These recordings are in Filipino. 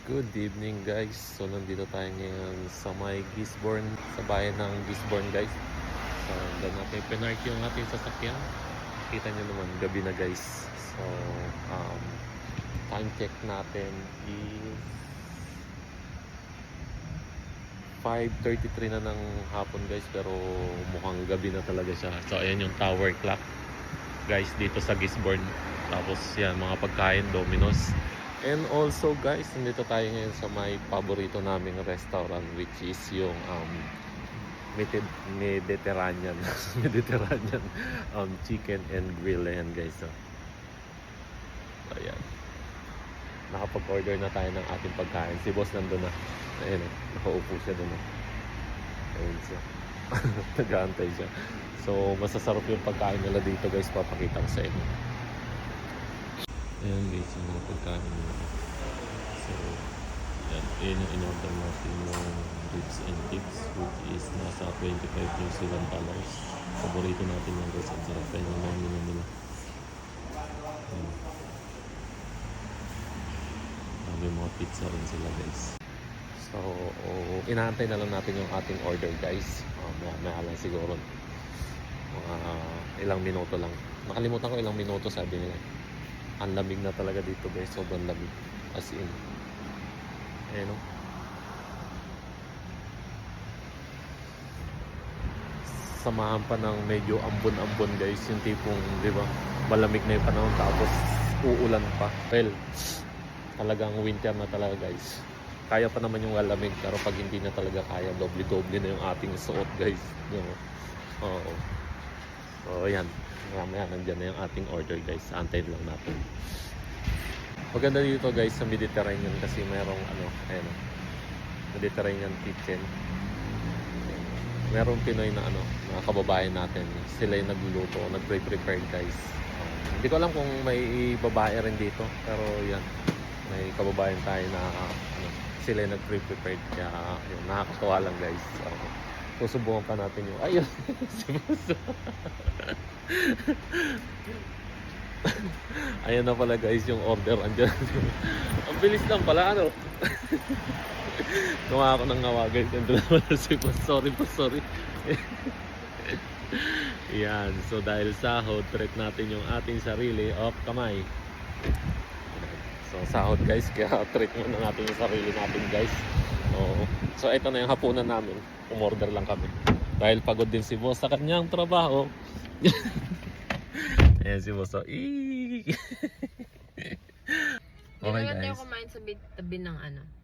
Good evening guys. So nandito tayo ngayon sa may Gisborne, sa bayan ng Gisborne guys. So doon natin pinark yung ating sasakyan. Kita nyo naman, gabi na guys. So time check natin is 5:33 na ng hapon guys, pero mukhang gabi na talaga siya. So ayan yung tower clock guys dito sa Gisborne. Tapos yan, mga pagkain, Domino's. And also guys, nandito tayo ngayon sa may paborito naming restaurant, which is yung Mediterranean Mediterranean chicken and grill. Ayan guys. So ayan, nakapag-order na tayo ng ating pagkain. Si boss nandun na. Ayan, nakaupo siya dun. Ayan siya. Nag-aantay siya. So masasarap yung pagkain nila dito guys. Papakita ko sa inyo. Ayan guys, yung mga pagkain nila. So ayan yung in-order natin yung ribs and tips, which is nasa $25 New Zealand dollars. Paborito natin yung guys. Ang sarap tayo ng mga nila. May mga pizza rin sila guys. So inaantay na lang natin yung ating order guys. Maya lang siguro mga ilang minuto lang. Nakalimutan ko ilang minuto, sabi nila. Ang lamig na talaga dito guys, sobrang lamig, as in. Ayan o. Samahan pa ng medyo ambon-ambon guys, yung tipong, di ba, malamig na yung panahon tapos uulan pa. Well, talagang winter na talaga guys. Kaya pa naman yung malamig, pero pag hindi na talaga kaya, doble-doble na yung ating suot guys. Oo. So ayan, mamaya nandyan na yung ating order guys. Antayin lang natin. Maganda dito guys sa Mediterranean kasi merong ayan, Mediterranean kitchen. Merong Pinoy na mga kababayan natin. Sila yung nagluluto, nagre-prepare guys. Hindi ko alam kung may babae rin dito, pero yan, may kababayan tayo na sila yung nagre-prepare. Kaya yun, nakakatawa lang guys. Susubukan pa natin yung ayun. Si Buso. Ayan na pala guys yung order. Andyan. Ang bilis lang pala Gawa ako ng ngawa guys. Andyan na pala si Buso. Sorry. Yan. So dahil sahod, treat natin yung ating sarili of kamay. So sahod guys, kaya treat muna natin yung sarili natin guys. So ito na yung hapunan namin. Umorder lang kami dahil pagod din si boss sa kanyang trabaho. Ayan si boss. Okay guys. Hindi kumain sa tabi ng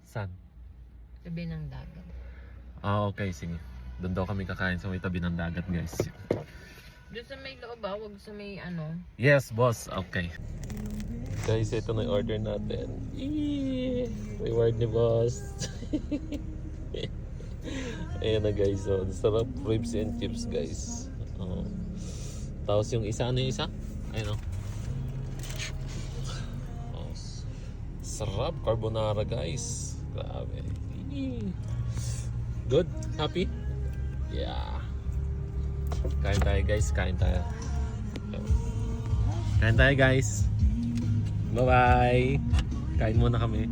Saan? tabi ng dagat. Okay, sige. Doon daw kami kakain sa may tabi ng dagat guys. Doon sa may loob wag sa may Yes boss, okay. Guys, ito na yung order natin. Reward ni boss. Ayan na guys, sarap, ribs and chips guys. Tapos yung isa, yung isa? Ayan sarap, carbonara guys. Grabe. Good? Happy? Yeah. Kain tayo guys, kain tayo. Kain tayo guys. Bye bye. Kain muna kami.